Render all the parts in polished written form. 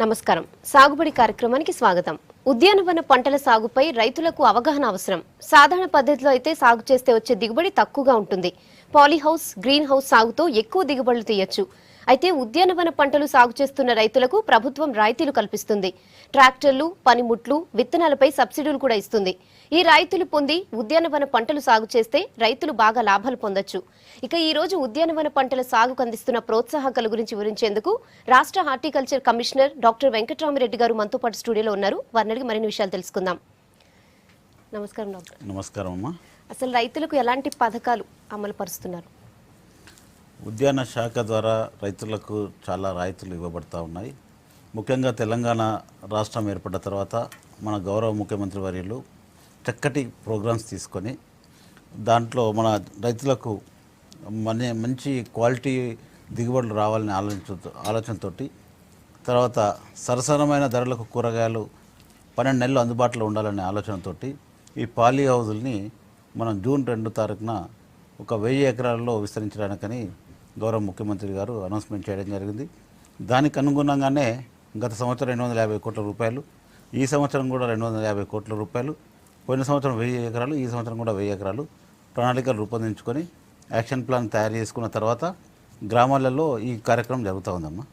నమస్కారం. సాగుబడి కార్యక్రమానికి స్వాగతం. ఉద్యానవన పంటల సాగుపై రైతులకు అవగాహన అవసరం. సాధారణ పద్ధతిలో అయితే సాగు చేస్తే వచ్చే దిగుబడి తక్కువగా ఉంటుంది. పాలీహౌస్, గ్రీన్ హౌస్ సాగుతో ఎక్కువ దిగుబడులు తీయొచ్చు. అయితే ఉద్యానవన పంటలు సాగు చేస్తున్న రైతులకు ప్రభుత్వం రాయితీలు కల్పిస్తుంది. ట్రాక్టర్లు, పనిముట్లు, విత్తనాలపై సబ్సిడీలు కూడా ఇస్తుంది. ఈ రాయితీలు పొంది ఉద్యానవన పంటలు సాగు చేస్తే రైతులు బాగా లాభాలు పొందొచ్చు. ఇక ఈ రోజు ఉద్యానవన పంటల సాగుకు అందిస్తున్న ప్రోత్సాహకాల గురించి వివరించేందుకు రాష్ట్ర హార్టికల్చర్ కమిషనర్ డాక్టర్ వెంకటరామిరెడ్డి గారు మనతో పాటు స్టూడియోలో ఉన్నారు. వారిని అడిగి మరిన్ని విషయాలు తెలుసుకుందాం. నమస్కారం డాక్టర్. నమస్కారం అమ్మా. అసలు రైతులకు ఎలాంటి పథకాలు అమలు పరుస్తున్నారు? ఉద్యాన శాఖ ద్వారా రైతులకు చాలా రాయితీలు ఇవ్వబడతా ఉన్నాయి. ముఖ్యంగా తెలంగాణ రాష్ట్రం ఏర్పడ్డ తర్వాత మన గౌరవ ముఖ్యమంత్రి వర్యులు చక్కటి ప్రోగ్రామ్స్ తీసుకొని దాంట్లో మన రైతులకు మంచి క్వాలిటీ దిగుబడులు రావాలని ఆలోచనతోటి తర్వాత సరసమైన ధరలకు కూరగాయలు 12 నెలలు అందుబాటులో ఉండాలనే ఆలోచనతోటి ఈ పాలీ హౌజుల్ని మనం జూన్ 2 తారీఖున ఒక 1000 ఎకరాల్లో విస్తరించడానికని గౌరవ ముఖ్యమంత్రి గారు అనౌన్స్మెంట్ చేయడం జరిగింది. దానికి అనుగుణంగానే గత సంవత్సరం 250 కోట్ల రూపాయలు, ఈ సంవత్సరం కూడా 250 కోట్ల రూపాయలు, పోయిన సంవత్సరం 1000 ఎకరాలు, ఈ సంవత్సరం కూడా 1000 ఎకరాలు ప్రణాళికలు రూపొందించుకొని యాక్షన్ ప్లాన్ తయారు చేసుకున్న తర్వాత గ్రామాలలో ఈ కార్యక్రమం జరుగుతూ ఉందమ్మా.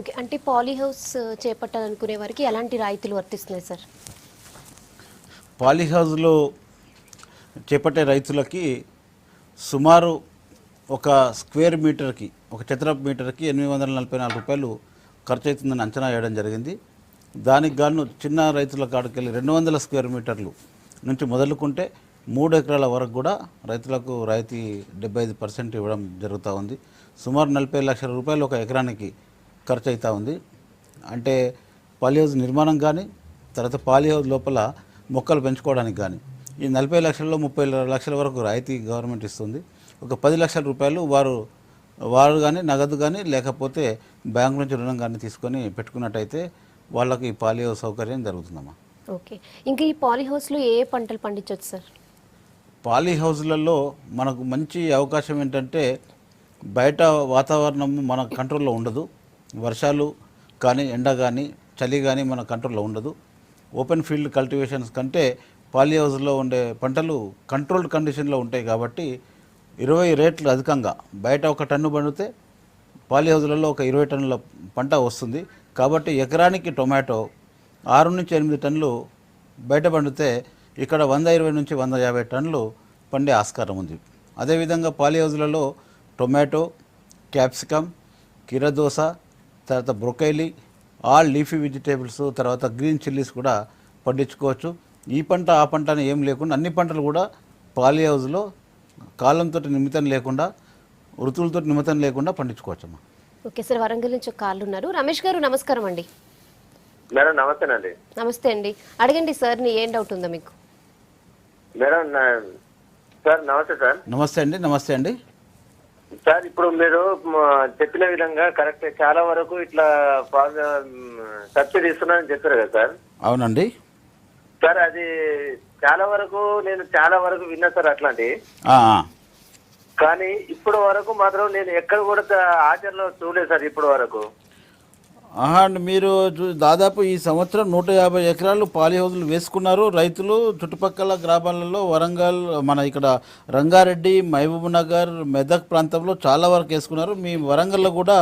ఓకే, అంటే పాలీహౌస్ చేపట్టాలనుకునే వారికి ఎలాంటి రాయితీలు వర్తిస్తున్నాయి సార్? పాలీహౌజ్లో చేపట్టే రైతులకి సుమారు ఒక స్క్వేర్ మీటర్కి, ఒక చదరపు మీటర్కి 844 రూపాయలు ఖర్చు అవుతుందని అంచనా వేయడం జరిగింది. దానికి గాను చిన్న రైతుల కాడికెళ్ళి 200 స్క్వేర్ మీటర్లు నుంచి మొదలుకుంటే 3 ఎకరాల వరకు కూడా రైతులకు రాయితీ 75% ఇవ్వడం జరుగుతూ ఉంది. సుమారు 40 లక్షల రూపాయలు ఒక ఎకరానికి ఖర్చు అవుతూ ఉంది. అంటే పాలీహౌజ్ నిర్మాణం కానీ, తర్వాత పాలీహౌజ్ లోపల మొక్కలు పెంచుకోవడానికి కానీ ఈ 40 లక్షల్లో 30 లక్షల వరకు రాయితీ గవర్నమెంట్ ఇస్తుంది. ఒక 10 లక్షల రూపాయలు వారు కానీ నగదు కానీ లేకపోతే బ్యాంకు నుంచి రుణం కానీ తీసుకొని పెట్టుకున్నట్టయితే వాళ్ళకి ఈ పాలీహౌస్ సౌకర్యం జరుగుతుందమ్మా. ఓకే, ఇంకా ఈ పాలీహౌస్లో ఏ పంటలు పండించవచ్చు సార్? పాలీహౌస్లలో మనకు మంచి అవకాశం ఏంటంటే బయట వాతావరణం మన కంట్రోల్లో ఉండదు. వర్షాలు కానీ, ఎండ కానీ, చలి కానీ మన కంట్రోల్లో ఉండదు. ఓపెన్ ఫీల్డ్ కల్టివేషన్స్ కంటే పాలీహౌస్లో ఉండే పంటలు కంట్రోల్డ్ కండిషన్లో ఉంటాయి కాబట్టి 20 రేట్లు అధికంగా. బయట ఒక టన్ను పండితే పాలీహౌజ్లలో ఒక 20 టన్నుల పంట వస్తుంది. కాబట్టి ఎకరానికి టొమాటో 6 నుంచి 8 టన్నులు బయట పండితే ఇక్కడ 120 నుంచి 150 టన్నులు పండే ఆస్కారం ఉంది. అదేవిధంగా పాలీహౌజ్లలో టొమాటో, క్యాప్సికమ్, కీరదోస, తర్వాత బ్రొకైలీ, ఆల్ లీఫీ వెజిటేబుల్స్, తర్వాత గ్రీన్ చిల్లీస్ కూడా పండించుకోవచ్చు. ఈ పంట ఆ పంట అని ఏం లేకుండా అన్ని పంటలు కూడా పాలీహౌజ్లో కాలంతో నిమిత్తం లేకుండా, ఋతువులతో నిమిత్తం లేకుండా పండించుకోవచ్చమ్మా. ఓకే సార్, వరంగల్ నుంచి ఒక కాళ్ళు ఉన్నారు. రమేష్ గారు నమస్కారం అండి. మేడం నమస్తేనండి. నమస్తే అండి, అడగండి సార్, ఏం డౌట్ ఉందో మీకు? మేడం సార్ నమస్తే సార్. నమస్తే అండి. నమస్తే అండి సార్, ఇప్పుడు మీరు చెప్పిన విధంగా కరెక్ట్, చాలా వరకు ఇట్లా సబ్సిడీ ఇస్తున్నారని చెప్పారు కదా సార్? అవునండి సార్, అది చాలా వరకు విన్నా సార్ అట్లాంటి. కానీ ఇప్పుడు వరకు మాత్రం నేను ఎక్కడ కూడా ఆచరణలో చూడలేదు సార్ ఇప్పుడు వరకు. మీరు దాదాపు ఈ సంవత్సరం 150 ఎకరాలు పాలీహౌజులు వేసుకున్నారు రైతులు. చుట్టుపక్కల గ్రామాలలో వరంగల్, మన ఇక్కడ రంగారెడ్డి, మహబూబ్ నగర్, మెదక్ ప్రాంతంలో చాలా వరకు వేసుకున్నారు. మీ వరంగల్లో కూడా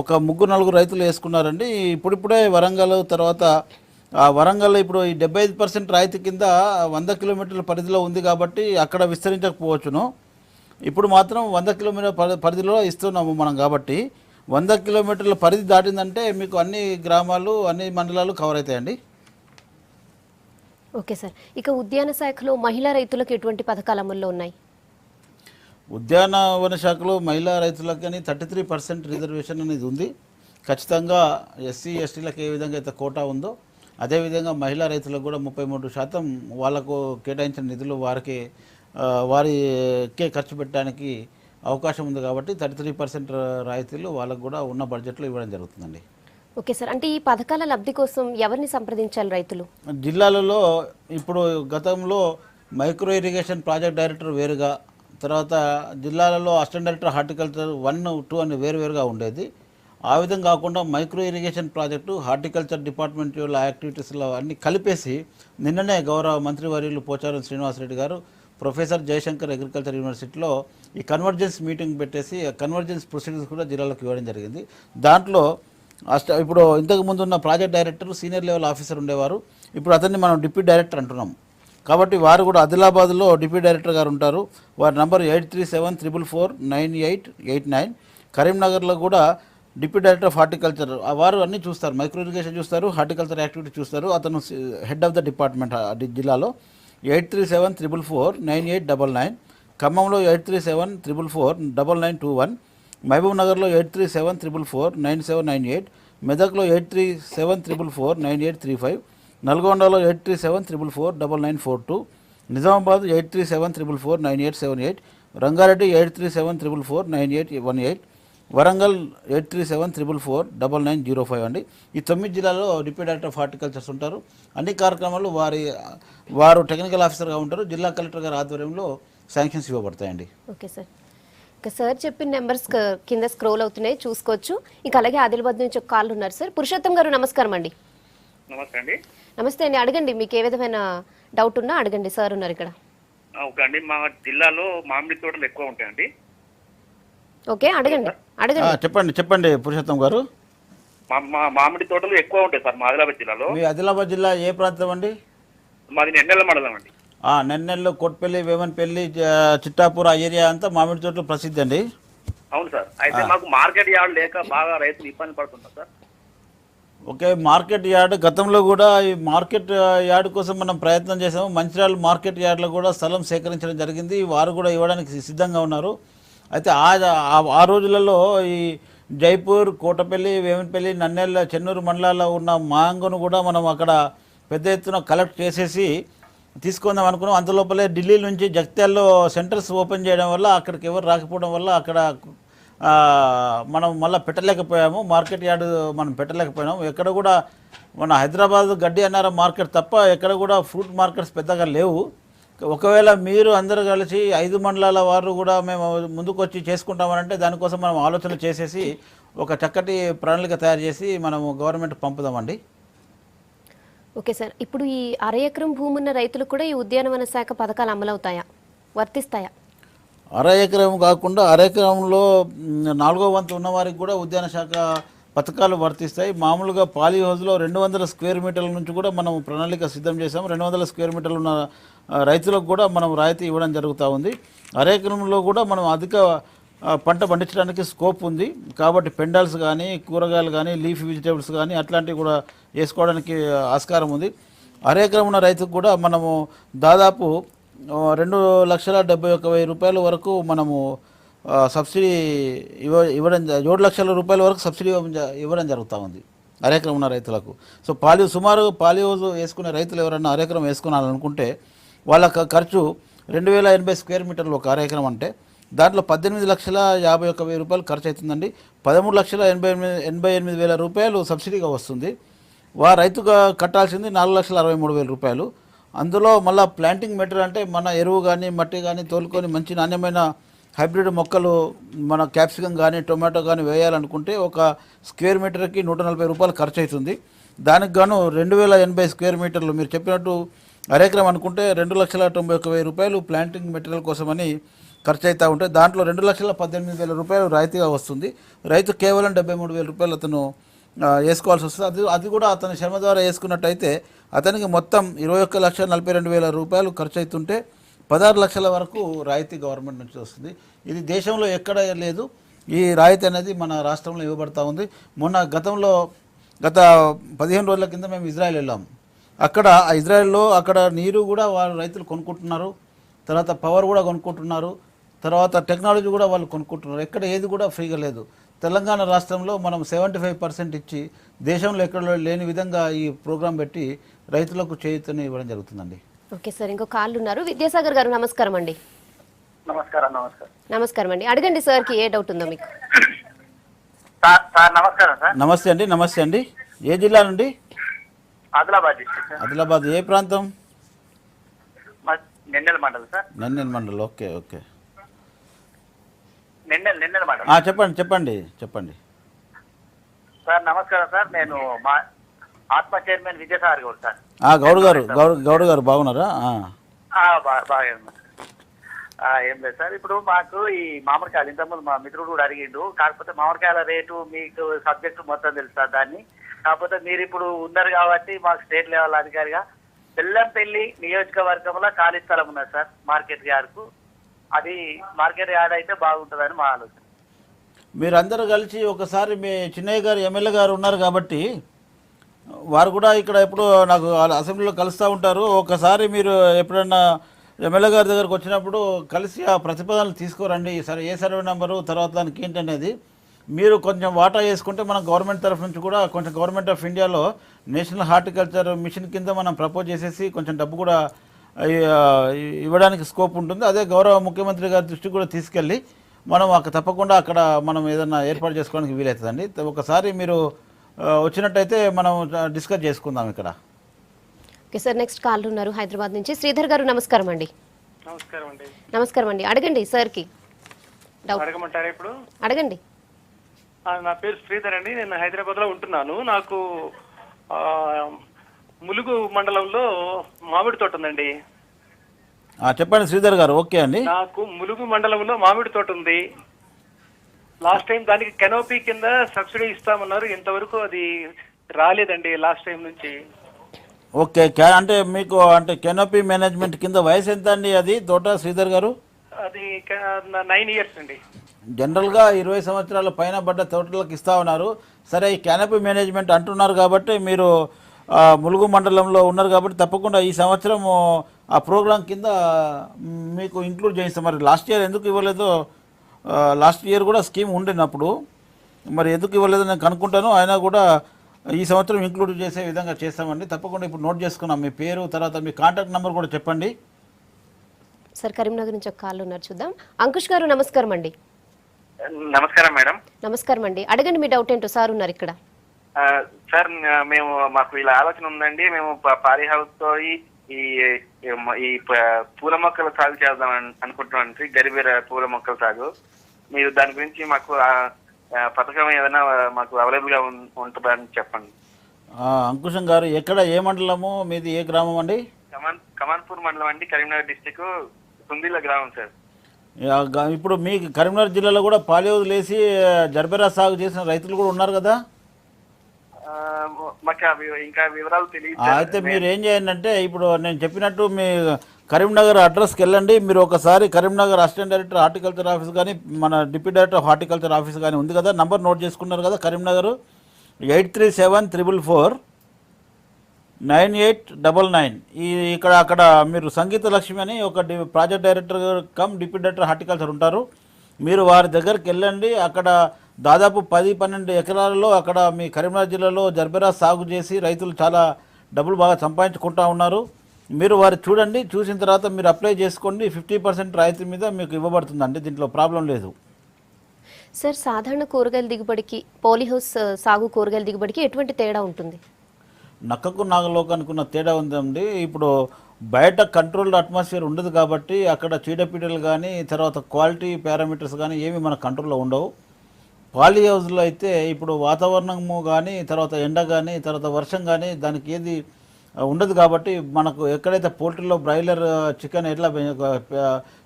ఒక 3-4 రైతులు వేసుకున్నారండి. ఇప్పుడిప్పుడే వరంగల్ తర్వాత వరంగల్ ఇప్పుడు ఈ 75% రాయితీ కింద 100 కిలోమీటర్ల పరిధిలో ఉంది కాబట్టి అక్కడ విస్తరించకపోవచ్చును. ఇప్పుడు మాత్రం 100 కిలోమీటర్ల పరిధిలో ఇస్తున్నాము మనం. కాబట్టి 100 కిలోమీటర్ల పరిధి దాటిందంటే మీకు అన్ని గ్రామాలు, అన్ని మండలాలు కవర్ అవుతాయండి. ఓకే సార్, ఇక ఉద్యాన శాఖలో మహిళా రైతులకు ఎటువంటి పథకాలు అమల్లో ఉన్నాయి? ఉద్యానవన శాఖలో మహిళా రైతులకు కానీ 33% రిజర్వేషన్ అనేది ఉంది. ఖచ్చితంగా ఎస్సీ ఎస్టీలకు ఏ విధంగా అయితే కోటా ఉందో అదేవిధంగా మహిళా రైతులకు కూడా 33% వాళ్ళకు కేటాయించిన నిధులు వారికే ఖర్చు పెట్టడానికి అవకాశం ఉంది. కాబట్టి 33% రాయితీలు వాళ్ళకు కూడా ఉన్న బడ్జెట్లో ఇవ్వడం జరుగుతుందండి. ఓకే సార్, అంటే ఈ పథకాల లబ్ధి కోసం ఎవరిని సంప్రదించాలి రైతులు? జిల్లాలలో ఇప్పుడు గతంలో మైక్రో ఇరిగేషన్ ప్రాజెక్ట్ డైరెక్టర్ వేరుగా, తర్వాత జిల్లాలలో అసిస్టెంట్ డైరెక్టర్ హార్టికల్చర్ 1, 2 అని వేరువేరుగా ఉండేది. ఆ విధంగా కాకుండా micro irrigation project, horticulture department యాక్టివిటీస్లో అన్ని కలిపేసి నిన్ననే గౌరవ మంత్రివర్యులు పోచారం శ్రీనివాసరెడ్డి గారు ప్రొఫెసర్ జయశంకర్ అగ్రికల్చర్ యూనివర్సిటీలో ఈ కన్వర్జెన్స్ మీటింగ్ పెట్టేసి కన్వర్జెన్స్ ప్రొసీడింగ్స్ కూడా జిల్లాలకు ఇవ్వడం జరిగింది. దాంట్లో ఇప్పుడు ఇంతకు ముందు ఉన్న project director senior level officer ఉండేవారు, ఇప్పుడు అతన్ని మనం డిప్యూటీ డైరెక్టర్ అంటున్నాం. కాబట్టి వారు కూడా ఆదిలాబాద్లో డిప్యూటీ డైరెక్టర్ గారు ఉంటారు. వారి నంబర్ 8374449889. కరీంనగర్లో కూడా డిప్యూటీ డైరెక్టర్ ఆఫ్ హార్టికల్చర్, వారు అన్నీ చూస్తారు, మైక్రో ఇరిగేషన్ చూస్తారు, హార్టికల్చర్ యాక్టివిటీ చూస్తారు. అతను హెడ్ ఆఫ్ ద డిపార్ట్మెంట్ జిల్లాలో. 8374449899. ఖమ్మంలో 8374449921. మహబూబ్ నగర్లో 8374449798. మెదక్లో 8374449835. నల్గొండలో 8374449942. నిజామాబాద్ 8374449878. రంగారెడ్డి 8374449818. వరంగల్ 8374449905 అండి. ఈ 9 జిల్లాలో డిప్యూటీ డైరెక్టర్ ఆఫ్ హార్టికల్చర్స్ ఉంటారు. అన్ని కార్యక్రమాలు వారు టెక్నికల్ ఆఫీసర్గా ఉంటారు. జిల్లా కలెక్టర్ గారి ఆధ్వర్యంలో శాంక్షన్స్ ఇవ్వబడతాయండి. Okay sir. ఇక సార్ చెప్పిన నెంబర్స్ కింద స్క్రోల్ అవుతున్నాయి, చూసుకోవచ్చు. ఇక అలాగే ఆదిలాబాద్ నుంచి ఒక కాల్ ఉన్నారు సార్. పురుషోత్తం గారు నమస్కారం అండి. నమస్తే అండి. నమస్తే అండి, అడగండి, మీకు ఏ విధమైన డౌట్ ఉన్నా అడగండి, సార్ ఉన్నారు ఇక్కడ. ఓకే అండి, మా జిల్లాలో మామిడి తోటలు ఎక్కువ ఉంటాయండి. ఓకే, అడగండి. చెప్పండి పురుషోత్తం గారు. మా మామిడి తోటలు ఎక్కువ ఉంటాయి సార్ మా ఆదిలాబాద్ జిల్లాలో. మీ ఆదిలాబాద్ జిల్లా ఏ ప్రాంతం అండి? మాది నెన్నెల మండలం అండి. నెన్నెల్లో, కోట్పల్లి, వేమన్పల్లి, చిట్టాపూర్ ఆ ఏరియా అంతా మామిడి తోటలు ప్రసిద్ధి అండి. అవును సార్. అయితే మాకు మార్కెట్ యార్డ్ లేక బాగా రైతులు ఇబ్బంది పడుతున్నారు సార్. ఓకే, మార్కెట్ యార్డ్ గతంలో కూడా ఈ మార్కెట్ యార్డ్ కోసం మనం ప్రయత్నం చేసాము. మంచిర్యాల మార్కెట్ యార్డ్లో కూడా స్థలం సేకరించడం జరిగింది. వారు కూడా ఇవ్వడానికి సిద్ధంగా ఉన్నారు. అయితే ఆ రోజులలో ఈ జైపూర్, కోటపల్లి, వేమన్పల్లి, నన్నెల్ల, చెన్నూరు మండలాల్లో ఉన్న మాంగను కూడా మనం అక్కడ పెద్ద ఎత్తున కలెక్ట్ చేసేసి తీసుకుందాం అనుకున్నాం. అంతలోపలే ఢిల్లీ నుంచి జగిత్యాల్లో సెంటర్స్ ఓపెన్ చేయడం వల్ల అక్కడికి ఎవరు రాకపోవడం వల్ల అక్కడ మనం మళ్ళీ పెట్టలేకపోయాము. మార్కెట్ యార్డు మనం పెట్టలేకపోయినాము. ఎక్కడ కూడా మన హైదరాబాద్ గడ్డి అన్నారం మార్కెట్ తప్ప ఎక్కడ కూడా ఫ్రూట్ మార్కెట్స్ పెద్దగా లేవు. ఒకవేళ మీరు అందరూ కలిసి 5 మండలాల వారు కూడా మేము ముందుకు వచ్చి చేసుకుంటామనంటే దానికోసం మనం ఆలోచన చేసేసి ఒక చక్కటి ప్రణాళిక తయారు చేసి మనము గవర్నమెంట్ పంపుదామండి. ఓకే సార్, ఇప్పుడు ఈ అర ఎకరం భూమి ఉన్న రైతులకు కూడా ఈ ఉద్యానవన శాఖ పథకాలు అమలవుతాయా, వర్తిస్తాయా? అర ఎకరం కాకుండా అర ఎకరంలో 4వ వంతు ఉన్నవారికి కూడా ఉద్యాన శాఖ పథకాలు వర్తిస్తాయి. మామూలుగా పాలీ హౌస్లో 200 స్క్వేర్ మీటర్ల నుంచి కూడా మనం ప్రణాళిక సిద్ధం చేసాము. 200 స్క్వేర్ మీటర్లు ఉన్న రైతులకు కూడా మనం రాయితీ ఇవ్వడం జరుగుతూ ఉంది. అర ఎకరంలో కూడా మనం అధిక పంట పండించడానికి స్కోప్ ఉంది. కాబట్టి పెండాల్స్ కానీ, కూరగాయలు కానీ, లీఫ్ వెజిటేబుల్స్ కానీ అట్లాంటివి కూడా వేసుకోవడానికి ఆస్కారం ఉంది. అర ఎకరం ఉన్న రైతుకు కూడా మనము దాదాపు 2,71,000 రూపాయల వరకు మనము సబ్సిడీ ఇవ్వడం, 7 లక్షల రూపాయల వరకు సబ్సిడీ ఇవ్వడం జరుగుతూ ఉంది అర ఎకరం ఉన్న రైతులకు. సో సుమారు పాలిహౌస్ వేసుకునే రైతులు ఎవరన్నా అర ఎకరం వేసుకున్నారనుకుంటే వాళ్ళ ఖర్చు 2,080 స్క్వేర్ మీటర్లు ఒక అర ఎకరం అంటే దాంట్లో 18,51,000 రూపాయలు ఖర్చు అవుతుందండి. 13,88,000 రూపాయలు సబ్సిడీగా వస్తుంది. రైతుగా కట్టాల్సింది 4,63,000 రూపాయలు. అందులో మళ్ళీ ప్లాంటింగ్ మెటీరియల్ అంటే మన ఎరువు కానీ, మట్టి కానీ తోలుకొని మంచి నాణ్యమైన హైబ్రిడ్ మొక్కలు మన క్యాప్సికం కానీ, టొమాటో కానీ వేయాలనుకుంటే ఒక స్క్వేర్ మీటర్కి 140 రూపాయలు ఖర్చు అవుతుంది. దానికి గాను 2,080 స్క్వేర్ మీటర్లు మీరు చెప్పినట్టు అరెకరం అనుకుంటే 2,91,000 రూపాయలు ప్లాంటింగ్ మెటీరియల్ కోసమని ఖర్చు అవుతూ ఉంటే దాంట్లో 2,18,000 రూపాయలు రాయితీగా వస్తుంది. రైతు కేవలం 73,000 రూపాయలు అతను వేసుకోవాల్సి వస్తుంది. అది కూడా అతని శ్రమ ద్వారా వేసుకున్నట్టయితే అతనికి మొత్తం 21,42,000 రూపాయలు ఖర్చు అవుతుంటే 16 లక్షల వరకు రాయితీ గవర్నమెంట్ నుంచి వస్తుంది. ఇది దేశంలో ఎక్కడ లేదు. ఈ రాయితీ అనేది మన రాష్ట్రంలో ఇవ్వబడతా ఉంది. గత 15 రోజుల కింద మేము ఇజ్రాయెల్ వెళ్ళాం. అక్కడ ఇజ్రాయెల్లో అక్కడ నీరు కూడా వాళ్ళు రైతులు కొనుక్కుంటున్నారు, తర్వాత పవర్ కూడా కొనుక్కుంటున్నారు, తర్వాత టెక్నాలజీ కూడా వాళ్ళు కొనుక్కుంటున్నారు. ఎక్కడ ఏది కూడా ఫ్రీగా లేదు. తెలంగాణ రాష్ట్రంలో మనం 75% ఇచ్చి దేశంలో ఎక్కడ లేని విధంగా ఈ ప్రోగ్రాం పెట్టి రైతులకు చేయూతని ఇవ్వడం జరుగుతుందండి. ఓకే సార్, ఇంకో కాళ్ళు ఉన్నారు. విద్యాసాగర్ గారు నమస్కారం అండి. నమస్కారం అండి, అడగండి సార్కి ఏ డౌట్ ఉందో మీకు. నమస్కారం సార్. నమస్తే అండి. ఏ జిల్లా నుండి? ఆదిలాబాద్. ఆదిలాబాద్ ఏ ప్రాంతం? నెన్నెల మండలం సార్. నెన్నెల మండలం. ఓకే. నెన్నెల మండలం. చెప్పండి. సార్ నమస్కారం సార్. నేను మా ఆత్మ చైర్మన్ విజయసాగర్ గౌడ్ సార్. గౌడ్ గారు బాగున్నారా? బాగా ఏం లేదు సార్. ఇప్పుడు మాకు ఈ మామిడికాయలు ఇంతకుముందు మా మిత్రుడు కూడా అడిగిండు. కాకపోతే మామిడికాయల రేటు మీకు సబ్జెక్టు మొత్తం తెలుసు సార్ దాన్ని. కాకపోతే మీరు ఇప్పుడు ఉన్నారు కాబట్టి మాకు స్టేట్ లెవెల్ అధికారిగా బెల్లంపల్లి నియోజకవర్గంలో ఖాళీ స్థలం ఉన్నది సార్ మార్కెట్ యార్డ్కు. అది మార్కెట్ యార్డ్ అయితే బాగుంటుందని మా ఆలోచన. మీరందరూ కలిసి ఒకసారి మీ చిన్నయ్య గారు ఎమ్మెల్యే గారు ఉన్నారు కాబట్టి వారు కూడా ఇక్కడ ఎప్పుడు నాకు అసెంబ్లీలో కలుస్తూ ఉంటారు. ఒకసారి మీరు ఎప్పుడన్నా ఎమ్మెల్యే గారి దగ్గరకు వచ్చినప్పుడు కలిసి ఆ ప్రతిపాదనలు తీసుకురండి. సరే ఏ సర్వే నెంబరు తర్వాత దానికి ఏంటనేది మీరు కొంచెం వాటా చేసుకుంటే మనం గవర్నమెంట్ తరఫు నుంచి కూడా కొంచెం గవర్నమెంట్ ఆఫ్ ఇండియాలో నేషనల్ హార్టికల్చర్ మిషన్ కింద మనం ప్రపోజ్ చేసేసి కొంచెం డబ్బు కూడా ఇవ్వడానికి స్కోప్ ఉంటుంది. అదే గౌరవ ముఖ్యమంత్రి గారి దృష్టికి కూడా తీసుకెళ్ళి మనం తప్పకుండా అక్కడ మనం ఏదైనా ఏర్పాటు చేసుకోవడానికి వీలవుతుందండి. ఒకసారి మీరు వచ్చినట్టయితే మనం డిస్కస్ చేసుకుందాం ఇక్కడ. ఓకే సార్, నెక్స్ట్ కాల్ ఉన్నారు హైదరాబాద్ నుంచి. శ్రీధర్ గారు నమస్కారం అండి. నమస్కారం అండి. నమస్కారం అండి, అడగండి సార్కి డౌట్. అడగమంటారా ఇప్పుడు? అడగండి. నా పేరు శ్రీధర్ అండి. నేను హైదరాబాద్ లో ఉంటున్నాను. నాకు ములుగు మండలంలో మామిడి తోట ఉందండి. చెప్పండి శ్రీధర్ గారు. ఓకే అండి. నాకు ములుగు మండలంలో మామిడి తోట ఉంది. లాస్ట్ టైం దానికి కెనోపీ కింద సబ్సిడీ ఇస్తామన్నారు. ఇంతవరకు అది రాలేదండి లాస్ట్ టైం నుంచి. ఓకే, అంటే మీకు అంటే కెనోపీ మేనేజ్మెంట్ కింద వయసు ఎంత అండి అది తోట శ్రీధర్ గారు? అది 9 years అండి. జనరల్గా 20 సంవత్సరాల పైన పడ్డ తోటలకు ఇస్తా ఉన్నారు. సరే, ఈ కెనోపీ మేనేజ్మెంట్ అంటున్నారు కాబట్టి మీరు ములుగు మండలంలో ఉన్నారు కాబట్టి తప్పకుండా ఈ సంవత్సరం ఆ ప్రోగ్రాం కింద మీకు ఇంక్లూడ్ చేయిస్తాం. మరి లాస్ట్ ఇయర్ ఎందుకు ఇవ్వలేదో, లాస్ట్ ఇయర్ కూడా స్కీమ్ ఉండినప్పుడు మరి ఎందుకు ఇవ్వలేదో నేను కనుక్కుంటాను. అయినా కూడా ఈ సంవత్సరం ఇంక్లూడ్ చేసే విధంగా చేస్తామండి. తప్పకుండా ఇప్పుడు నోట్ చేసుకున్నాం. మీ పేరు తర్వాత మీ కాంటాక్ట్ నెంబర్ కూడా చెప్పండి. సార్ కరీంనగర్ నుంచి ఒక కాల్ ఉన్నారు, చూద్దాం. అంకుష్ గారు నమస్కారం అండి. నమస్కారం మేడం. నమస్కారం అండి, అడగండి మీ డౌట్ ఏంటో. సార్ ఉన్నారు ఇక్కడ. సార్ మాకు ఇలా ఆలోచన ఉందండి. మేము పాలీ హౌస్ తో ఈ పూల మొక్కలు సాగు చేద్దాం అనుకుంటున్నాం. గరిబేర పూల మొక్కల సాగు. మీరు దాని గురించి మాకు పథకం ఏదైనా మాకు అవైలబుల్ గా ఉంటుందని చెప్పండి. అంకుశం గారు, ఎక్కడ ఏ మండలము మీది, ఏ గ్రామం అండి? కమాన్పూర్ మండలం అండి, కరీంనగర్ డిస్టిక్, కుందిల గ్రామం సార్. ఇప్పుడు మీ కరీంనగర్ జిల్లాలో కూడా పాలి వదిలేసి జర్బెరా సాగు చేసిన రైతులు కూడా ఉన్నారు కదా? మాకు ఇంకా వివరాలు తెలియదు. అయితే మీరు ఏం చేయండి అంటే, ఇప్పుడు నేను చెప్పినట్టు మీ కరీంనగర్ అడ్రస్కి వెళ్ళండి. మీరు ఒకసారి Karimnagar assistant director horticulture office కానీ మన డిప్యూటీ డైరెక్టర్ హార్టికల్చర్ ఆఫీస్ కానీ ఉంది కదా, నంబర్ నోట్ చేసుకున్నారు కదా, కరీంనగర్ 8374449899. అక్కడ మీరు సంగీత లక్ష్మి అని ఒక project director come deputy director horticulture ఉంటారు. మీరు వారి దగ్గరికి వెళ్ళండి. అక్కడ దాదాపు 10-12 ఎకరాలలో అక్కడ మీ కరీంనగర్ జిల్లాలో జర్బెరా సాగు చేసి రైతులు చాలా డబ్బులు బాగా సంపాదించుకుంటా ఉన్నారు. మీరు వారు చూడండి, చూసిన తర్వాత మీరు అప్లై చేసుకోండి. 50% రాయితీ మీద మీకు ఇవ్వబడుతుందండి. దీంట్లో ప్రాబ్లం లేదు. సార్, సాధారణ కూరగాయల దిగుబడికి పాలీహౌస్ సాగు కూరగాయల దిగుబడికి ఎటువంటి తేడా ఉంటుంది? నక్కకు నాగలోకానికి ఉన్న తేడా ఉందండి. ఇప్పుడు బయట కంట్రోల్డ్ అట్మాస్ఫియర్ ఉండదు కాబట్టి అక్కడ చీడపీడలు కానీ తర్వాత క్వాలిటీ పారామీటర్స్ కానీ ఏమి మన కంట్రోల్లో ఉండవు. పాలీ హౌస్లో అయితే ఇప్పుడు వాతావరణము కానీ తర్వాత ఎండ కానీ తర్వాత వర్షం కానీ దానికి ఏది ఉండదు కాబట్టి మనకు ఎక్కడైతే పోల్ట్రీలో బ్రాయిలర్ చికెన్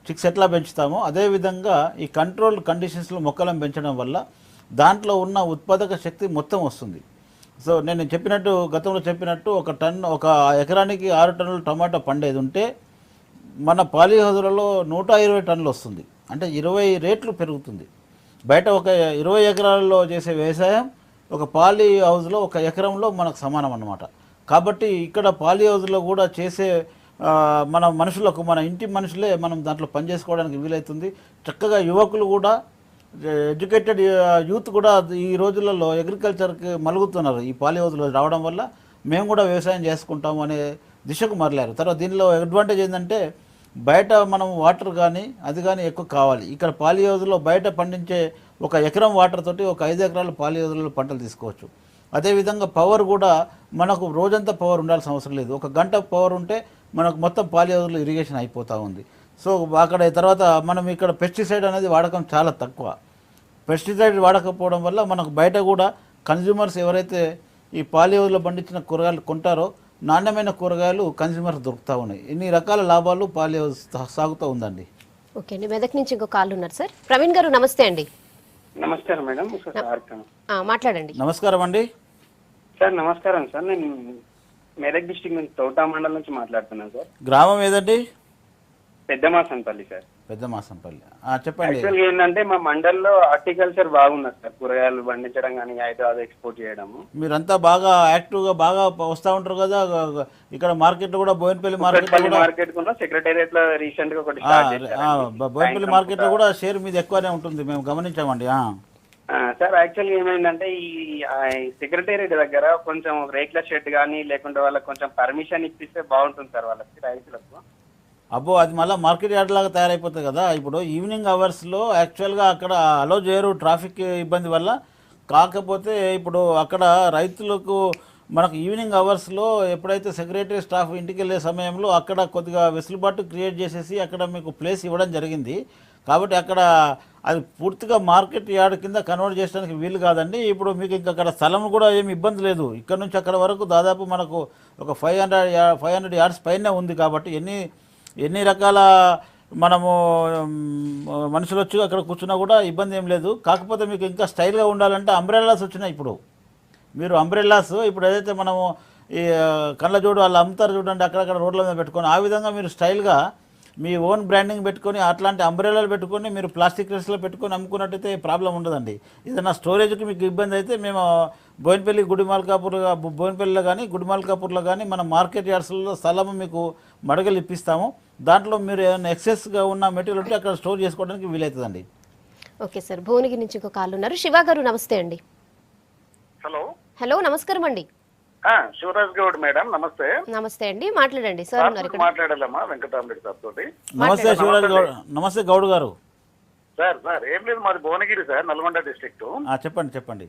చిక్స్ ఎట్లా పెంచుతామో అదేవిధంగా ఈ కంట్రోల్డ్ కండిషన్స్లో మొక్కలను పెంచడం వల్ల దాంట్లో ఉన్న ఉత్పాదక శక్తి మొత్తం వస్తుంది. సో నేను చెప్పినట్టు గతంలో చెప్పినట్టు ఒక ఎకరానికి 6 టన్నుల టమాటా పండేది ఉంటే మన పాలీ హౌజులలో 120 టన్నులు వస్తుంది. అంటే 20 రేట్లు పెరుగుతుంది. బయట ఒక 20 ఎకరాల్లో చేసే వ్యవసాయం ఒక పాలీ హౌజ్లో ఒక ఎకరంలో మనకు సమానం అన్నమాట. కాబట్టి ఇక్కడ పాలీ హౌజ్లో కూడా చేసే మన మనుషులకు మన ఇంటి మనుషులే మనం దాంట్లో పనిచేసుకోవడానికి వీలవుతుంది. చక్కగా యువకులు కూడా ఎడ్యుకేటెడ్ యూత్ కూడా ఈ రోజులలో అగ్రికల్చర్కి మలుగుతున్నారు. ఈ పాలీ హౌజ్లో రావడం వల్ల మేము కూడా వ్యవసాయం చేసుకుంటాము అనే దిశకు మరలారు. తర్వాత దీనిలో అడ్వాంటేజ్ ఏంటంటే బయట మనం వాటర్ కానీ అది కానీ ఎక్కువ కావాలి. ఇక్కడ పాలీ హౌజ్లో బయట పండించే ఒక ఎకరం వాటర్ తోటి ఒక 5 ఎకరాలు పాలీ హౌజ్లో పంటలు తీసుకోవచ్చు. అదేవిధంగా పవర్ కూడా మనకు రోజంతా పవర్ ఉండాల్సిన అవసరం లేదు. 1 గంట పవర్ ఉంటే మనకు మొత్తం పాలీ హౌజ్లో ఇరిగేషన్ అయిపోతూ ఉంది. సో అక్కడ తర్వాత మనం ఇక్కడ పెస్టిసైడ్ అనేది వాడకం చాలా తక్కువ. పెస్టిసైడ్ వాడకపోవడం వల్ల మనకు బయట కూడా కన్జ్యూమర్స్ ఎవరైతే ఈ పాలి హౌస్లో పండించిన కూరగాయలు కొంటారో నాణ్యమైన కూరగాయలు కన్జ్యూమర్స్ దొరుకుతూ ఉన్నాయి. ఇన్ని రకాల లాభాలు పాలి హౌస్ సాగుతూ ఉందండి. ఓకే అండి, మెదక్ నుంచి ఇంకో కాల్ ఉన్నారు సార్. ప్రవీణ్ గారు నమస్తే అండి. నమస్కారం మేడం. మాట్లాడండి. నమస్కారం అండి. సార్ నమస్కారం సార్, నేను మెదక్ డిస్ట్రిక్ట్ నుంచి తోటా మండలం నుంచి మాట్లాడుతున్నాను సార్. గ్రామం ఏదండి? పెద్దమాసంపల్లి సార్. పెద్ద మాసంపల్లి. చెప్పండి. యాక్చువల్గా ఏంటంటే మా మండల్లో హార్టికల్చర్ బాగున్నది సార్, కూరగాయలు పండించడం కానీ హైదరాబాద్ ఎక్స్పోర్ట్ చేయడము. మీరంతా బాగా యాక్టివ్గా బాగా వస్తూ ఉంటారు కదా. ఇక్కడ మార్కెట్ కూడా బోయినపల్లి మార్కెట్ కూడా సెక్రటేరియట్ లో రీసెంట్ గా ఒకటి స్టార్ట్ చేశారు. బోయినపల్లి మార్కెట్ లో కూడా షేర్ మీద ఎక్కువనే ఉంటుంది, మేము గమనించామండి. సార్ యాక్చువల్గా ఏమైందంటే ఈ సెక్రటేరియట్ దగ్గర కొంచెం రేట్ల షెడ్ కానీ లేకుంటే వాళ్ళకి కొంచెం పర్మిషన్ ఇప్పిస్తే బాగుంటుంది సార్ వాళ్ళకి, రైతులకు. అబ్బో, అది మళ్ళీ మార్కెట్ యార్డ్ లాగా తయారైపోతుంది కదా. ఇప్పుడు ఈవినింగ్ అవర్స్లో యాక్చువల్గా అక్కడ అలో చేయరు ట్రాఫిక్ ఇబ్బంది వల్ల. కాకపోతే ఇప్పుడు అక్కడ రైతులకు మనకు ఈవినింగ్ అవర్స్లో ఎప్పుడైతే సెక్రటరీ స్టాఫ్ ఇంటికి వెళ్ళే సమయంలో అక్కడ కొద్దిగా వెసులుబాటు క్రియేట్ చేసేసి అక్కడ మీకు ప్లేస్ ఇవ్వడం జరిగింది. కాబట్టి అక్కడ అది పూర్తిగా మార్కెట్ యార్డ్ కింద కన్వర్ట్ చేయడానికి వీలు కాదండి. ఇప్పుడు మీకు ఇంకా అక్కడ స్థలం కూడా ఏమి ఇబ్బంది లేదు. ఇక్కడ నుంచి అక్కడ వరకు దాదాపు మనకు ఒక 500 యార్డ్స్ పైనే ఉంది. కాబట్టి ఎన్ని రకాల మనము మనుషులు వచ్చి అక్కడ కూర్చున్నా కూడా ఇబ్బంది ఏం లేదు. కాకపోతే మీకు ఇంకా స్టైల్గా ఉండాలంటే అంబ్రెల్లాస్ వచ్చినాయి. ఇప్పుడు మీరు అంబ్రెల్లాస్ ఇప్పుడు ఏదైతే మనము ఈ కళ్ళజోడు వాళ్ళు అమ్ముతారు చూడండి, అక్కడక్కడ రోడ్ల మీద పెట్టుకొని, ఆ విధంగా మీరు స్టైల్గా మీ ఓన్ బ్రాండింగ్ పెట్టుకొని అట్లాంటి అంబ్రెల్లాలు పెట్టుకొని మీరు ప్లాస్టిక్ రేస్లో పెట్టుకొని అమ్ముకున్నట్టయితే ప్రాబ్లం ఉండదండి. ఏదైనా స్టోరేజ్కి మీకు ఇబ్బంది అయితే మేము బోయినపల్లి బోయినపల్లిలో కానీ గుడిమాల్కాపూర్లో కానీ మన మార్కెట్ యార్డ్స్లో స్థలము మీకు మడగలు ఇప్పిస్తాము. దాంట్లో మీరు ఏమైనా ఎక్సెస్గా ఉన్న మెటీరియల్ ఉంటే అక్కడ స్టోర్ చేసుకోవడానికి వీలవుతుందండి. ఓకే సార్, భువనగిరి నుంచి ఇంకో కాల్ ఉన్నారు. శివ గారు నమస్తే అండి. హలో నమస్కారం అండి. శివరాజ్ గౌడ్ మేడం నమస్తే. నమస్తే అండి, మాట్లాడండి సార్. ఉన్నారు ఇక్కడ. మాట్లాడాలమ్మా వెంకటరామరెడ్డి సార్ తోటి. నమస్తే శివరాజ్ గౌడ్. నమస్తే గౌడ్ గారు. సార్ ఏం లేదు, మాది భువనగిరి సార్, నల్గొండ డిస్ట్రిక్ట్. చెప్పండి.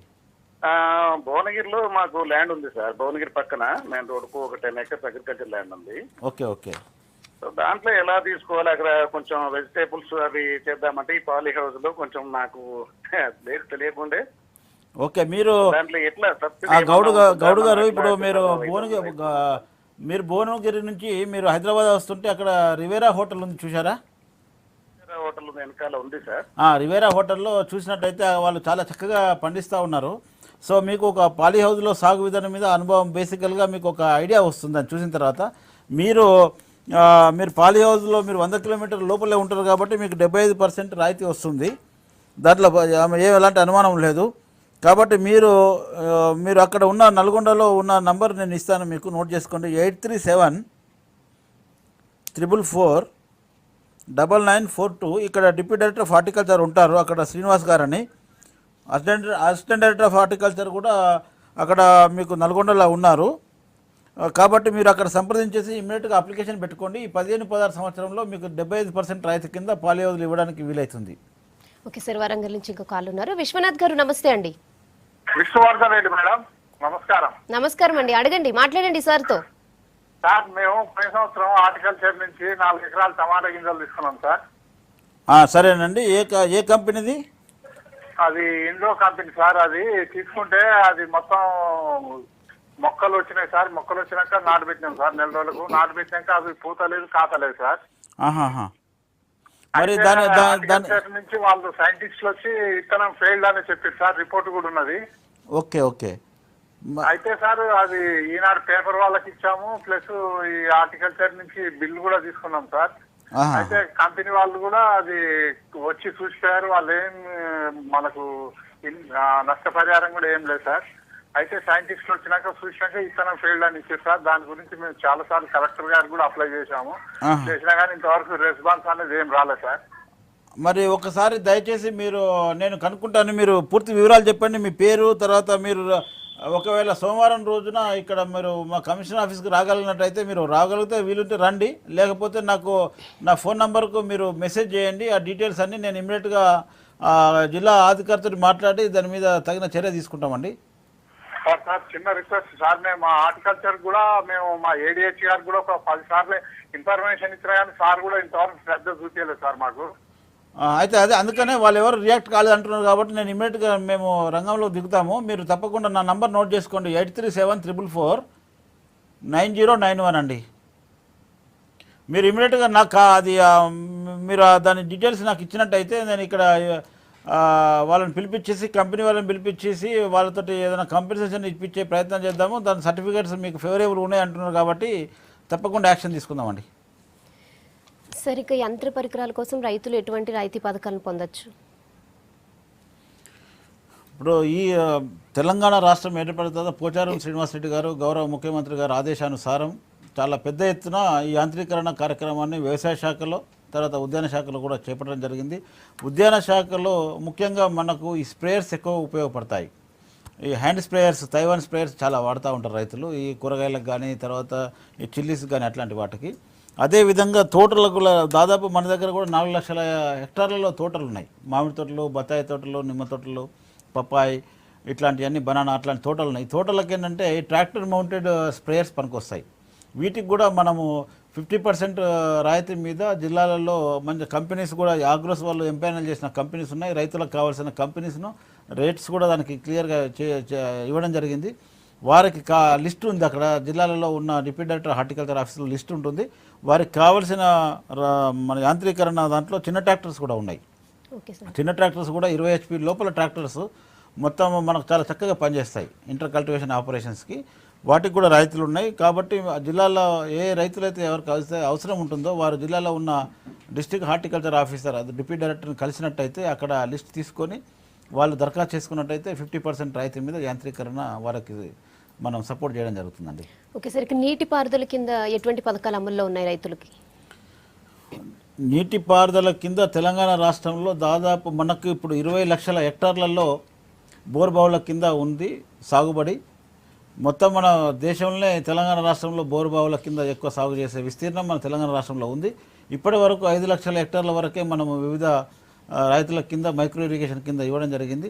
భువనగిరిలో మాకు ల్యాండ్ ఉంది సార్. భువనగిరి పక్కన మెయిన్ రోడ్ కు ఒక 10 acres అగ్రికల్చర్ ల్యాండ్ ఉంది. ఓకే. సో దాంట్లో ఎలా తీసుకోవాలి, అక్కడ కొంచెం వెజిటేబుల్స్ అవి చేద్దామంటే ఈ పాలీ హౌస్ లో కొంచెం నాకు తెలియకుండే. ఓకే, మీరు గౌడ్ గారు ఇప్పుడు మీరు భువనగిరి నుంచి మీరు హైదరాబాద్ వస్తుంటే అక్కడ రివేరా హోటల్ ఉంది, చూసారా? హోటల్ వెనకాల ఉంది సార్. రివేరా హోటల్లో చూసినట్టయితే వాళ్ళు చాలా చక్కగా పండిస్తూ ఉన్నారు. సో మీకు ఒక పాలీ హౌస్లో సాగు విధానం మీద అనుభవం బేసికల్గా మీకు ఒక ఐడియా వస్తుంది. అని చూసిన తర్వాత మీరు పాలీ హౌస్లో మీరు 100 కిలోమీటర్ల లోపలే ఉంటారు కాబట్టి మీకు 75% రాయితీ వస్తుంది. దాంట్లో ఎలాంటి అనుమానం లేదు. కాబట్టి మీరు అక్కడ ఉన్న నల్గొండలో ఉన్న నంబర్ నేను ఇస్తాను, మీకు నోట్ చేసుకోండి. 837-444-9942. ఇక్కడ డిప్యూటీ డైరెక్టర్ ఆఫ్ హార్టికల్చర్ ఉంటారు, అక్కడ శ్రీనివాస్ గారని. అసిస్టెంట్ డైరెక్టర్ ఆఫ్ హార్టికల్చర్ కూడా అక్కడ మీకు నల్గొండలో ఉన్నారు. కాబట్టి మీరు అక్కడ సంప్రదించేసి ఇమ్మీడియట్గా అప్లికేషన్ పెట్టుకోండి. ఈ 15-16 సంవత్సరంలో మీకు 75% రాయితీ కింద పాలీ హౌస్లు ఇవ్వడానికి వీలవుతుంది. ఓకే సార్, వరంగల్ నుంచి ఇంకో కాల్ ఉన్నారు. విశ్వనాథ్ గారు నమస్తే అండి. విష్ణువర్ధన్ రెడ్డి మేడం నమస్కారం. నమస్కారం అండి, అడగండి, మాట్లాడండి సార్తో. సార్ మేము పోయిన సంవత్సరం హార్టికల్చర్ నుంచి 4 ఎకరాలు టమాటా గింజలు తీసుకున్నాం సార్. సరేనండి. ఏ కంపెనీది? అది ఇండో కంపెనీ సార్. అది తీసుకుంటే అది మొత్తం మొక్కలు వచ్చినాయి సార్. మొక్కలు వచ్చినాక నాటు పెట్టినాం సార్. 4 రోజులకు నాటు పెట్టినాక అవి పూతలేదు కాతలేదు సార్. మరి నుంచి వాళ్ళు సైంటిస్టులు వచ్చి ఇత్తనం ఫెయిల్డ్ అని చెప్పారు సార్. రిపోర్ట్ కూడా ఉన్నది. ఓకే. అయితే సార్ అది ఈనాడు పేపర్ వాళ్ళకి ఇచ్చాము, ప్లస్ ఈ హార్టికల్చర్ నుంచి బిల్ కూడా తీసుకున్నాం సార్. అయితే కంపెనీ వాళ్ళు కూడా అది వచ్చి చూసిపోయారు. వాళ్ళు ఏం మనకు నష్టపరిహారం కూడా ఏం లేదు సార్. అయితే సైంటిస్టులు వచ్చినాక చూసినాక ఇతనం ఫెయిల్డ్ అని ఇచ్చారు సార్. దాని గురించి మేము చాలా సార్లు కలెక్టర్ గారికి కూడా అప్లై చేశాము. చేసినా కానీ ఇంతవరకు రెస్పాన్స్ అనేది ఏం రాలేదు సార్. మరి ఒకసారి దయచేసి నేను కనుక్కుంటాను, మీరు పూర్తి వివరాలు చెప్పండి. మీ పేరు, తర్వాత మీరు ఒకవేళ సోమవారం రోజున ఇక్కడ మీరు మా కమిషనర్ ఆఫీస్కి రాగలిగినట్టయితే మీరు రాగలిగితే వీలుంటే రండి. లేకపోతే నాకు నా ఫోన్ నంబర్కు మీరు మెసేజ్ చేయండి. ఆ డీటెయిల్స్ అన్నీ నేను ఇమ్మీడియట్గా జిల్లా అధికారితో మాట్లాడి దాని మీద తగిన చర్య తీసుకుంటామండి. సార్ చిన్న రిక్వెస్ట్ సార్, మేము మా హార్టికల్చర్ కూడా మేము మా ఏడిహెచ్ గారు కూడా ఒక 10 సార్లు ఇన్ఫర్మేషన్ ఇచ్చినా కానీ సార్ కూడా ఇంతవరకు శ్రద్ధ చూపించలేదు సార్ మాకు. అయితే అదే అందుకనే వాళ్ళు ఎవరు రియాక్ట్ కాలేదు అంటున్నారు కాబట్టి నేను ఇమీడియట్గా మేము రంగంలో దిగుతాము. మీరు తప్పకుండా నా నంబర్ నోట్ చేసుకోండి, 8374449091 అండి. మీరు ఇమీడియట్గా నాకు అది మీరు దాని డీటెయిల్స్ నాకు ఇచ్చినట్టయితే నేను ఇక్కడ వాళ్ళని పిలిపించేసి కంపెనీ వాళ్ళని పిలిపించేసి వాళ్ళతోటి ఏదైనా కంపెన్సేషన్ ఇప్పించే ప్రయత్నం చేద్దాము. దాని సర్టిఫికేట్స్ మీకు ఫేవరబుల్ ఉన్నాయి అంటున్నారు కాబట్టి తప్పకుండా యాక్షన్ తీసుకుందామండి. సార్, ఇక యంత్ర పరికరాల కోసం రైతులు ఎటువంటి రాయితీ పథకాలను పొందొచ్చు? ఇప్పుడు ఈ తెలంగాణ రాష్ట్రం ఏర్పడిన తర్వాత పోచారం శ్రీనివాసరెడ్డి గారు గౌరవ ముఖ్యమంత్రి గారు ఆదేశానుసారం చాలా పెద్ద ఎత్తున ఈ యాంత్రీకరణ కార్యక్రమాన్ని వ్యవసాయ శాఖలో తర్వాత ఉద్యాన శాఖలో కూడా చేపట్టడం జరిగింది. ఉద్యాన శాఖలో ముఖ్యంగా మనకు ఈ స్ప్రేయర్స్ ఎక్కువ ఉపయోగపడతాయి. ఈ హ్యాండ్ స్ప్రేయర్స్, తైవాన్ స్ప్రేయర్స్ చాలా వాడుతూ ఉంటారు రైతులు, ఈ కూరగాయలకు కానీ తర్వాత ఈ చిల్లీస్ కానీ అట్లాంటి వాటికి. అదేవిధంగా తోటలకు దాదాపు మన దగ్గర కూడా 4 లక్షల హెక్టార్లలో తోటలు ఉన్నాయి. మామిడి తోటలు, బత్తాయి తోటలు, నిమ్మ తోటలు, పప్పాయి ఇట్లాంటివన్నీ, బనానా అట్లాంటి తోటలు ఉన్నాయి. తోటలకు ఏంటంటే ఈ ట్రాక్టర్ మౌంటెడ్ స్ప్రేయర్స్ పనికొస్తాయి. వీటికి కూడా మనము 50% రాయితీ మీద జిల్లాలలో మంచి కంపెనీస్ కూడా ఆగ్రోస్ వాళ్ళు ఎంపానల్ చేసిన కంపెనీస్ ఉన్నాయి. రైతులకు కావాల్సిన కంపెనీస్ను రేట్స్ కూడా దానికి క్లియర్గా ఇవ్వడం జరిగింది. వారికి లిస్ట్ ఉంది, అక్కడ జిల్లాలలో ఉన్న డిప్యూటీ డైరెక్టర్ హార్టికల్చర్ ఆఫీసులో లిస్ట్ ఉంటుంది. వారికి కావాల్సిన మన యాంత్రీకరణ దాంట్లో చిన్న ట్రాక్టర్స్ కూడా ఉన్నాయి. చిన్న ట్రాక్టర్స్ కూడా 20 HP లోపల ట్రాక్టర్స్ మొత్తం మనకు చాలా చక్కగా పనిచేస్తాయి ఇంటర్ కల్టివేషన్ ఆపరేషన్స్కి. వాటికి కూడా రైతులు ఉన్నాయి. కాబట్టి జిల్లాలో ఏ రైతులైతే ఎవరికి అవసరం ఉంటుందో వారు జిల్లాలో ఉన్న డిస్ట్రిక్ట్ హార్టికల్చర్ ఆఫీసర్ అది డిప్యూటీ డైరెక్టర్ని కలిసినట్టయితే అక్కడ లిస్ట్ తీసుకొని వాళ్ళు దరఖాస్తు చేసుకున్నట్టయితే 50% రైతు మీద యాంత్రీకరణ వారికి మనం సపోర్ట్ చేయడం జరుగుతుందండి. ఓకే సార్, ఇక నీటిపారుదల కింద ఎటువంటి పథకాలు అమల్లో ఉన్నాయి రైతులకి? నీటిపారుదల కింద తెలంగాణ రాష్ట్రంలో దాదాపు మనకు ఇప్పుడు 20 లక్షల హెక్టార్లలో బోర్బావుల కింద ఉంది సాగుబడి. మొత్తం మన దేశంలోనే తెలంగాణ రాష్ట్రంలో బోరుబావుల కింద ఎక్కువ సాగు చేసే విస్తీర్ణం మన తెలంగాణ రాష్ట్రంలో ఉంది. ఇప్పటి వరకు 5 లక్షల హెక్టార్ల వరకే మనము వివిధ రైతుల కింద మైక్రో ఇరిగేషన్ కింద ఇవ్వడం జరిగింది.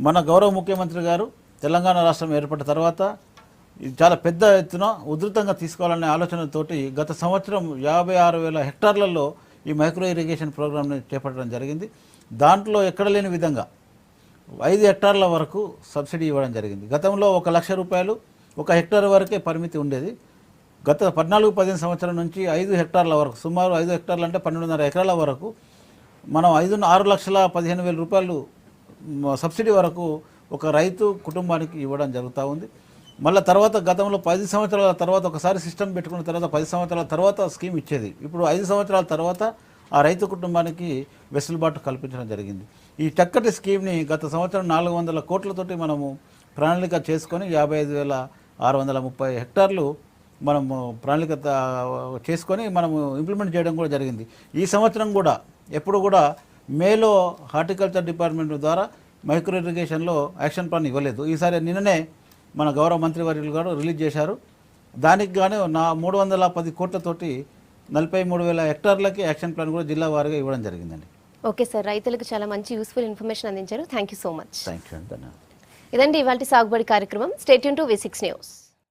మన గౌరవ ముఖ్యమంత్రి గారు తెలంగాణ రాష్ట్రం ఏర్పడిన తర్వాత చాలా పెద్ద ఎత్తున ఉధృతంగా తీసుకోవాలనే ఆలోచనతోటి గత సంవత్సరం 56,000 హెక్టార్లలో ఈ మైక్రో ఇరిగేషన్ ప్రోగ్రామ్ని చేపట్టడం జరిగింది. దాంట్లో ఎక్కడ లేని విధంగా 5 హెక్టార్ల వరకు సబ్సిడీ ఇవ్వడం జరిగింది. గతంలో 1 లక్ష రూపాయలు 1 హెక్టార్ వరకే పరిమితి ఉండేది. గత 14-15 సంవత్సరాల నుంచి 5 హెక్టార్ల వరకు, సుమారు 5 హెక్టార్లు అంటే 12.5 ఎకరాల వరకు మనం 6,15,000 రూపాయలు సబ్సిడీ వరకు ఒక రైతు కుటుంబానికి ఇవ్వడం జరుగుతూ ఉంది. మళ్ళీ తర్వాత గతంలో 10 సంవత్సరాల తర్వాత ఒకసారి సిస్టమ్ పెట్టుకున్న తర్వాత 10 సంవత్సరాల తర్వాత స్కీమ్ ఇచ్చేది. ఇప్పుడు 5 సంవత్సరాల తర్వాత ఆ రైతు కుటుంబానికి వెసులుబాటు కల్పించడం జరిగింది. ఈ చక్కటి స్కీమ్ని గత సంవత్సరం 400 కోట్లతోటి మనము ప్రణాళిక చేసుకొని 55,630 హెక్టార్లు మనము ప్రణాళిక చేసుకొని మనము ఇంప్లిమెంట్ చేయడం కూడా జరిగింది. ఈ సంవత్సరం కూడా ఎప్పుడు కూడా మేలో హార్టికల్చర్ డిపార్ట్మెంట్ ద్వారా మైక్రో ఇరిగేషన్లో యాక్షన్ ప్లాన్ ఇవ్వలేదు. ఈసారి నిన్ననే మన గౌరవ మంత్రివర్యులు గారు రిలీజ్ చేశారు. దానికి గాను 310 కోట్లతోటి 43,000 హెక్టార్లకి యాక్షన్ ప్లాన్ కూడా జిల్లా వారీగా ఇవ్వడం జరిగిందండి. ఓకే సార్, రైతులకు చాలా మంచి యూస్ఫుల్ ఇన్ఫర్మేషన్ అందించారు. Thank you so much. Thank you. ఇదండి ఇవాళ సాగుబడి కార్యక్రమం. Stay tune to V6 news.